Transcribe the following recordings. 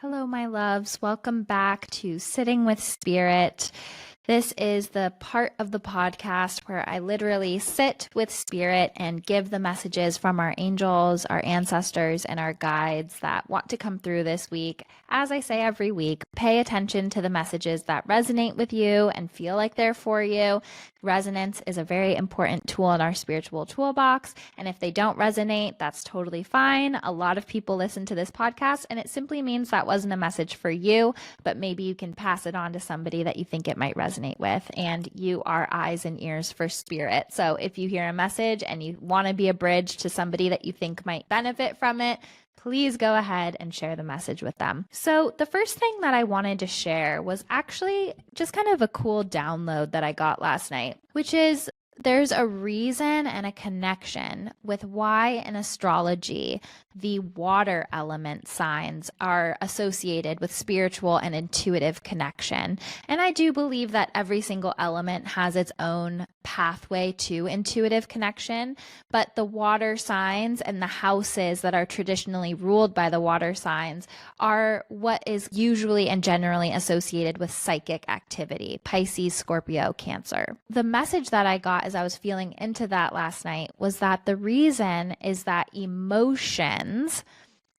Hello, my loves. Welcome back to Sitting with Spirit. This is the part of the podcast where I literally sit with Spirit and give the messages from our angels, our ancestors, and our guides that want to come through this week. As I say every week, pay attention to the messages that resonate with you and feel like they're for you. Resonance is a very important tool in our spiritual toolbox. And if they don't resonate, that's totally fine. A lot of people listen to this podcast, and it simply means that wasn't a message for you, but maybe you can pass it on to somebody that you think it might resonate with. And you are eyes and ears for Spirit. So if you hear a message and you want to be a bridge to somebody that you think might benefit from it, please go ahead and share the message with them. So the first thing that I wanted to share was actually just kind of a cool download that I got last night, which is there's a reason and a connection with why in astrology the water element signs are associated with spiritual and intuitive connection. And I do believe that every single element has its own pathway to intuitive connection, but the water signs and the houses that are traditionally ruled by the water signs are what is usually and generally associated with psychic activity: Pisces, Scorpio, Cancer. The message that I got as I was feeling into that last night was that the reason is that emotions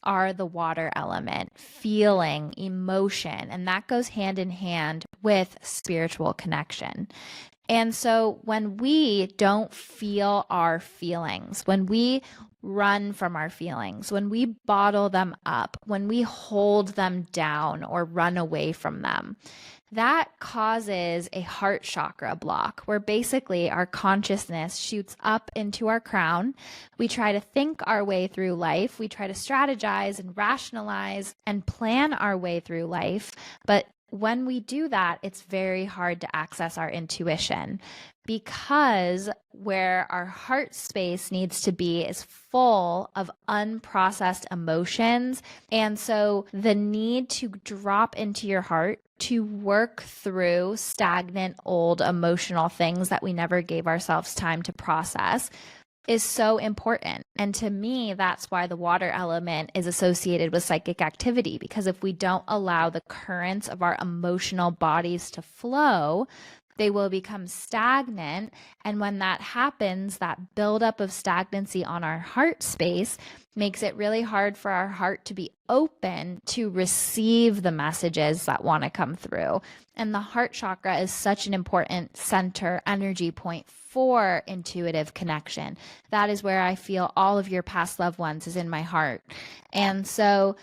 are the water element, feeling, emotion, and that goes hand in hand with spiritual connection. And so when we don't feel our feelings, when we run from our feelings, when we bottle them up, when we hold them down or run away from them, that causes a heart chakra block where basically our consciousness shoots up into our crown. We try to think our way through life. We try to strategize and rationalize and plan our way through life. But when we do that, it's very hard to access our intuition because where our heart space needs to be is full of unprocessed emotions. And so the need to drop into your heart to work through stagnant old emotional things that we never gave ourselves time to process is so important. And to me, that's why the water element is associated with psychic activity, because if we don't allow the currents of our emotional bodies to flow, they will become stagnant. And when that happens, that buildup of stagnancy on our heart space makes it really hard for our heart to be open to receive the messages that want to come through. And the heart chakra is such an important center energy point for intuitive connection. That is where I feel all of your past loved ones is in my heart. And so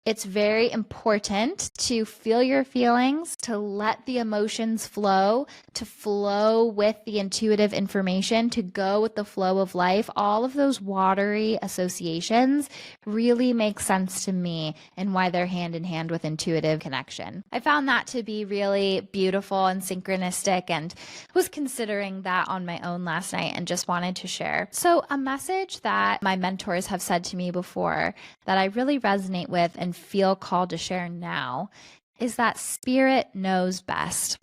it's very important to feel your feelings, to let the emotions flow, to flow with the intuitive information, to go with the flow of life. All of those watery associations really make sense to me and why they're hand in hand with intuitive connection. I found that to be really beautiful and synchronistic and was considering that on my own last night and just wanted to share. So a message that my mentors have said to me before that I really resonate with and feel called to share now is that Spirit knows best.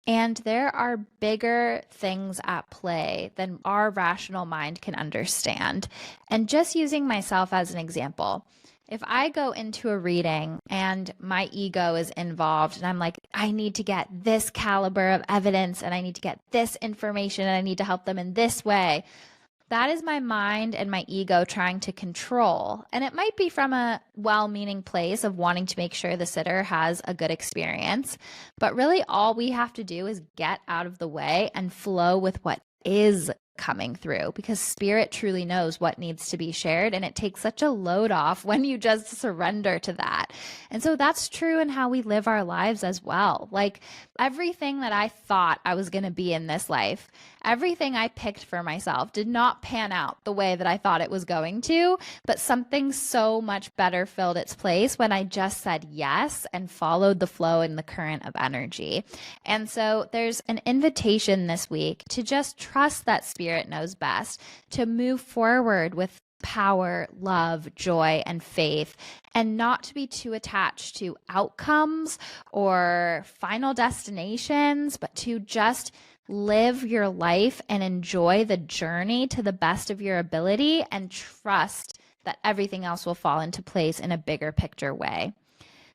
And there are bigger things at play than our rational mind can understand. And just using myself as an example, if I go into a reading and my ego is involved and I'm like, I need to get this caliber of evidence and I need to get this information and I need to help them in this way, that is my mind and my ego trying to control. And it might be from a well-meaning place of wanting to make sure the sitter has a good experience. But really all we have to do is get out of the way and flow with what is coming through, because Spirit truly knows what needs to be shared, and it takes such a load off when you just surrender to that. And so that's true in how we live our lives as well. Like everything that I thought I was going to be in this life, everything I picked for myself did not pan out the way that I thought it was going to, but something so much better filled its place when I just said yes and followed the flow and the current of energy. And so there's an invitation this week to just trust that Spirit knows best, to move forward with power, love, joy, and faith, and not to be too attached to outcomes or final destinations, but to just live your life and enjoy the journey to the best of your ability and trust that everything else will fall into place in a bigger picture way.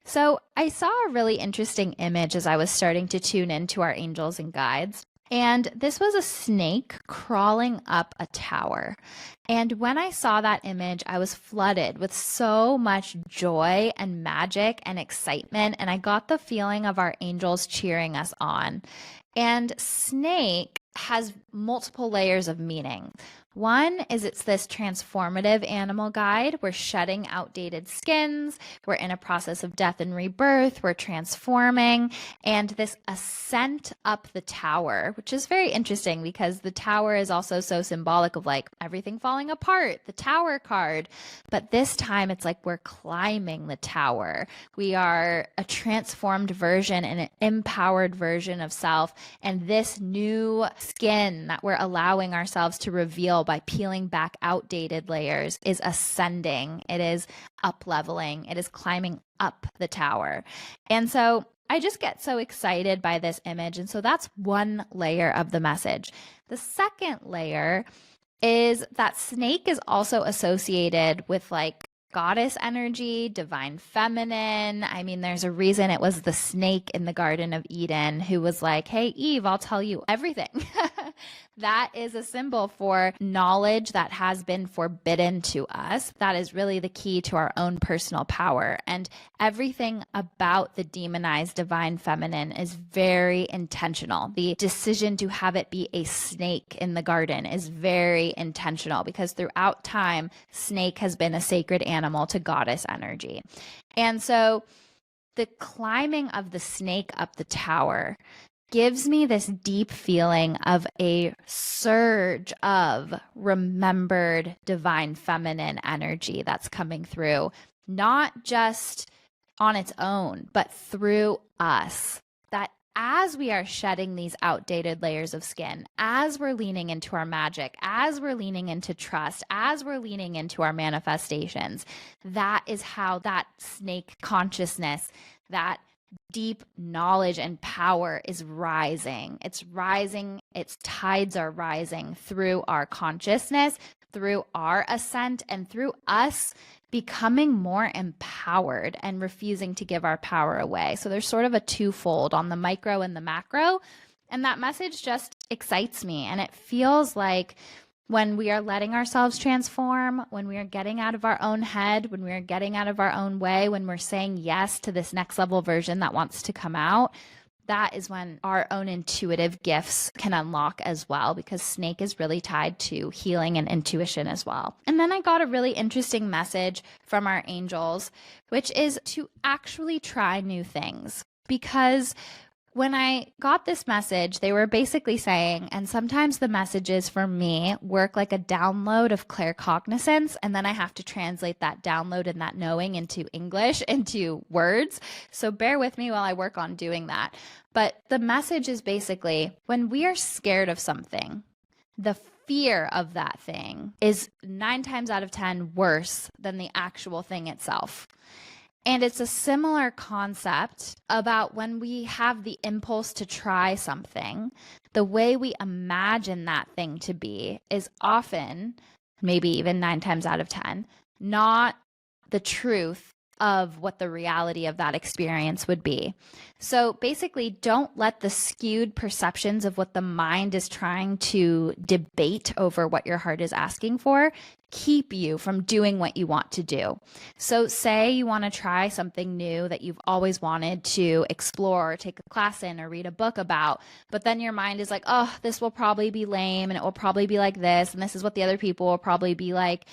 So I saw a really interesting image as I was starting to tune into our angels and guides. And this was a snake crawling up a tower. And when I saw that image, I was flooded with so much joy and magic and excitement. And I got the feeling of our angels cheering us on. And snake has multiple layers of meaning. One is it's this transformative animal guide. We're shedding outdated skins. We're in a process of death and rebirth. We're transforming. And this ascent up the tower, which is very interesting because the tower is also so symbolic of like everything falling apart, the tower card. But this time it's like we're climbing the tower. We are a transformed version and an empowered version of self. And this new skin that we're allowing ourselves to reveal by peeling back outdated layers is ascending. It is up leveling. It is climbing up the tower. And so I just get so excited by this image. And so that's one layer of the message. The second layer is that snake is also associated with like goddess energy, divine feminine. I mean, there's a reason it was the snake in the Garden of Eden who was like, hey, Eve, I'll tell you everything. That is a symbol for knowledge that has been forbidden to us. That is really the key to our own personal power. And everything about the demonized divine feminine is very intentional. The decision to have it be a snake in the garden is very intentional because throughout time, snake has been a sacred animal to goddess energy. And so the climbing of the snake up the tower gives me this deep feeling of a surge of remembered divine feminine energy that's coming through, not just on its own, but through us. That as we are shedding these outdated layers of skin, as we're leaning into our magic, as we're leaning into trust, as we're leaning into our manifestations, that is how that snake consciousness, that deep knowledge and power is rising. It's rising, its tides are rising through our consciousness, through our ascent, and through us becoming more empowered and refusing to give our power away. So there's sort of a twofold on the micro and the macro. And that message just excites me. And it feels like when we are letting ourselves transform, when we are getting out of our own head, when we are getting out of our own way, when we're saying yes to this next level version that wants to come out, that is when our own intuitive gifts can unlock as well, because snake is really tied to healing and intuition as well. And then I got a really interesting message from our angels, which is to actually try new things. Because when I got this message, they were basically saying, and sometimes the messages for me work like a download of claircognizance, and then I have to translate that download and that knowing into English, into words. So bear with me while I work on doing that. But the message is basically, when we are scared of something, the fear of that thing is 9 times out of 10 worse than the actual thing itself. And it's a similar concept about when we have the impulse to try something, the way we imagine that thing to be is often, maybe even 9 times out of 10, not the truth of what the reality of that experience would be. So basically, don't let the skewed perceptions of what the mind is trying to debate over what your heart is asking for keep you from doing what you want to do. So say you want to try something new that you've always wanted to explore, or take a class in, or read a book about, but then your mind is like, oh, this will probably be lame, and it will probably be like this, and this is what the other people will probably be like.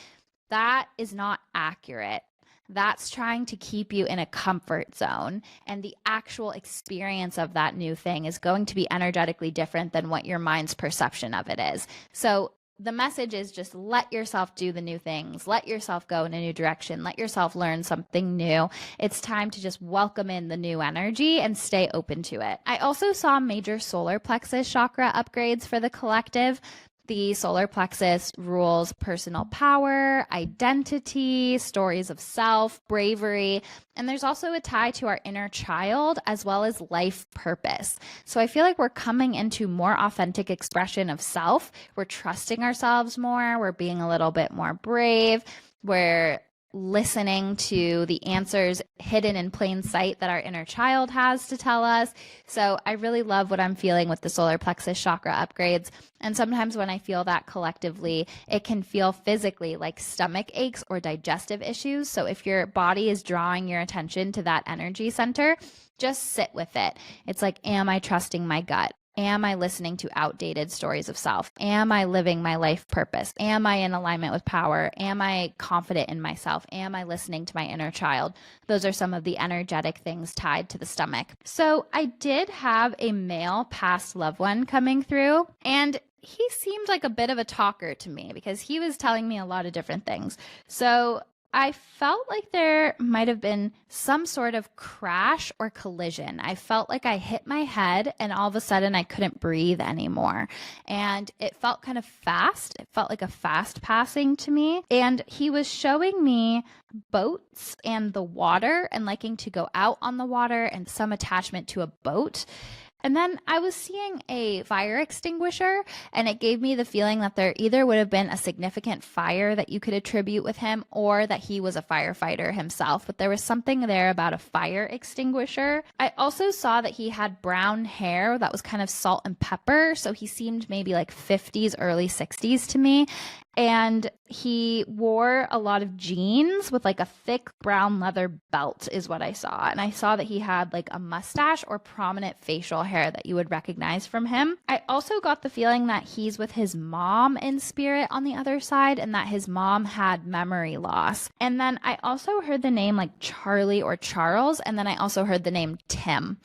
That is not accurate. That's trying to keep you in a comfort zone. And the actual experience of that new thing is going to be energetically different than what your mind's perception of it is. So the message is just let yourself do the new things. Let yourself go in a new direction. Let yourself learn something new. It's time to just welcome in the new energy and stay open to it. I also saw major solar plexus chakra upgrades for the collective. The solar plexus rules personal power, identity, stories of self, bravery, and there's also a tie to our inner child as well as life purpose. So I feel like we're coming into more authentic expression of self. We're trusting ourselves more. We're being a little bit more brave. We're listening to the answers hidden in plain sight that our inner child has to tell us. So I really love what I'm feeling with the solar plexus chakra upgrades. And sometimes when I feel that collectively, it can feel physically like stomach aches or digestive issues. So if your body is drawing your attention to that energy center, just sit with it. It's like, am I trusting my gut? Am I listening to outdated stories of self? Am I living my life purpose? Am I in alignment with power? Am I confident in myself? Am I listening to my inner child? Those are some of the energetic things tied to the stomach. So I did have a male past loved one coming through, and he seemed like a bit of a talker to me because he was telling me a lot of different things. So I felt like there might have been some sort of crash or collision. I felt like I hit my head and all of a sudden I couldn't breathe anymore. And it felt kind of fast. It felt like a fast passing to me. And he was showing me boats and the water and liking to go out on the water and some attachment to a boat. And then I was seeing a fire extinguisher, and it gave me the feeling that there either would have been a significant fire that you could attribute with him or that he was a firefighter himself. But there was something there about a fire extinguisher. I also saw that he had brown hair that was kind of salt and pepper. So he seemed maybe like 50s, early 60s to me. And he wore a lot of jeans with like a thick brown leather belt is what I saw. And I saw that he had like a mustache or prominent facial hair that you would recognize from him. I also got the feeling that he's with his mom in spirit on the other side and that his mom had memory loss. And then I also heard the name like Charlie or Charles. And then I also heard the name Tim.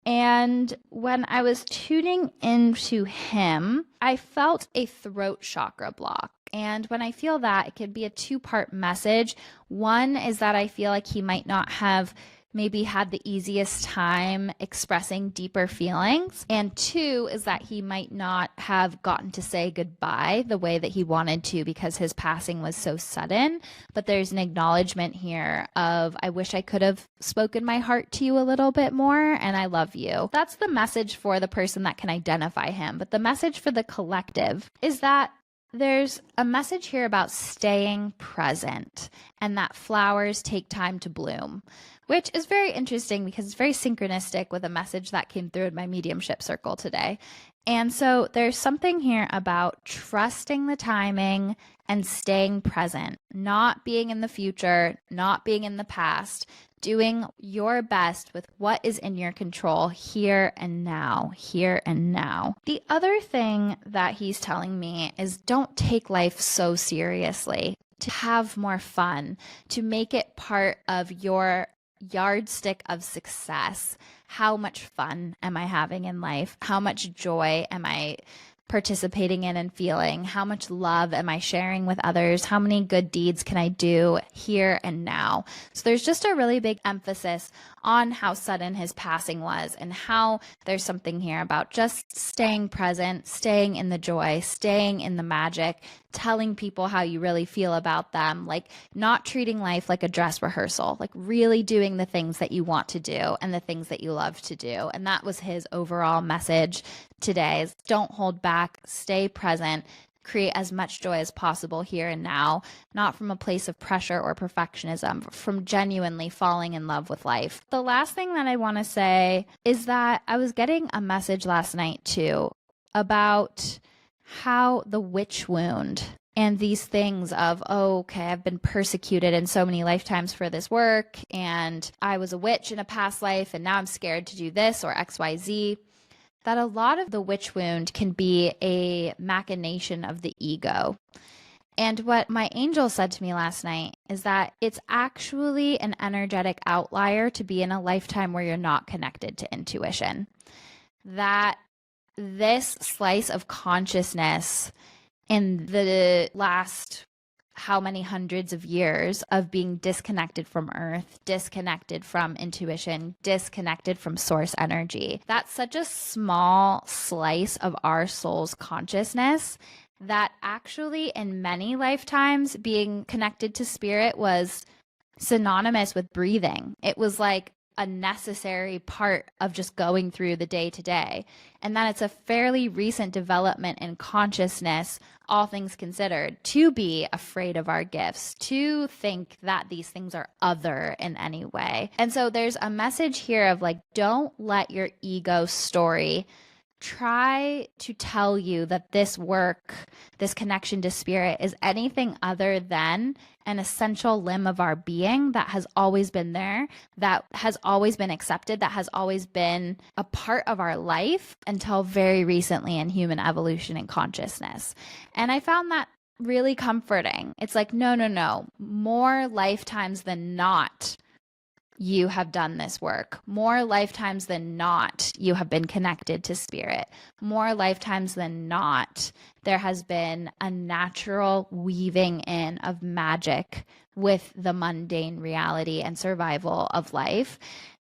And when I was tuning into him, I felt a throat chakra block. And when I feel that, it could be a two-part message. One is that I feel like he might not have maybe had the easiest time expressing deeper feelings. And two is that he might not have gotten to say goodbye the way that he wanted to because his passing was so sudden. But there's an acknowledgement here of, I wish I could have spoken my heart to you a little bit more, and I love you. That's the message for the person that can identify him. But the message for the collective is that there's a message here about staying present and that flowers take time to bloom, which is very interesting because it's very synchronistic with a message that came through in my mediumship circle today. And so there's something here about trusting the timing and staying present, not being in the future, not being in the past, doing your best with what is in your control here and now, here and now. The other thing that he's telling me is don't take life so seriously, to have more fun, to make it part of your yardstick of success. How much fun am I having in life? How much joy am I participating in and feeling? How much love am I sharing with others? How many good deeds can I do here and now? So there's just a really big emphasis on how sudden his passing was and how there's something here about just staying present, staying in the joy, staying in the magic, telling people how you really feel about them, like not treating life like a dress rehearsal, like really doing the things that you want to do and the things that you love to do. And that was his overall message today is don't hold back, stay present, create as much joy as possible here and now, not from a place of pressure or perfectionism, but from genuinely falling in love with life. The last thing that I want to say is that I was getting a message last night too about how the witch wound and these things of, oh, okay, I've been persecuted in so many lifetimes for this work, and I was a witch in a past life, and now I'm scared to do this or XYZ. That a lot of the witch wound can be a machination of the ego. And what my angel said to me last night is that it's actually an energetic outlier to be in a lifetime where you're not connected to intuition. That this slice of consciousness in the last how many hundreds of years of being disconnected from earth, disconnected from intuition, disconnected from source energy. That's such a small slice of our soul's consciousness that actually in many lifetimes being connected to spirit was synonymous with breathing. It was like a necessary part of just going through the day to day. And that it's a fairly recent development in consciousness, all things considered, to be afraid of our gifts, to think that these things are other in any way. And so there's a message here of like, don't let your ego story try to tell you that this work, this connection to spirit, is anything other than an essential limb of our being that has always been there, that has always been accepted, that has always been a part of our life until very recently in human evolution and consciousness. And I found that really comforting. It's like, no. More lifetimes than not, you have done this work. More lifetimes than not, you have been connected to spirit. More lifetimes than not, there has been a natural weaving in of magic with the mundane reality and survival of life.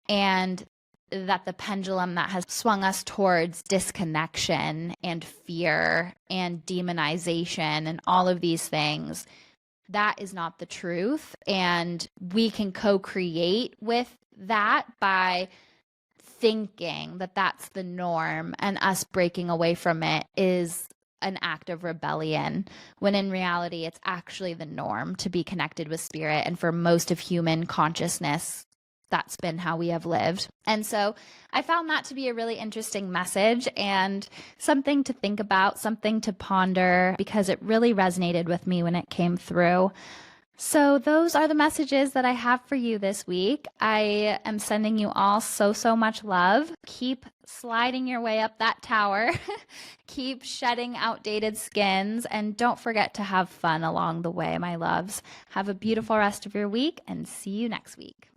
And that the pendulum that has swung us towards disconnection and fear and demonization and all of these things, that is not the truth. And we can co-create with that by thinking that that's the norm, and us breaking away from it is an act of rebellion, when in reality, it's actually the norm to be connected with spirit. And for most of human consciousness, that's been how we have lived. And so I found that to be a really interesting message and something to think about, something to ponder, because it really resonated with me when it came through. So those are the messages that I have for you this week. I am sending you all so much love. Keep sliding your way up that tower. Keep shedding outdated skins, and don't forget to have fun along the way, my loves. Have a beautiful rest of your week, and see you next week.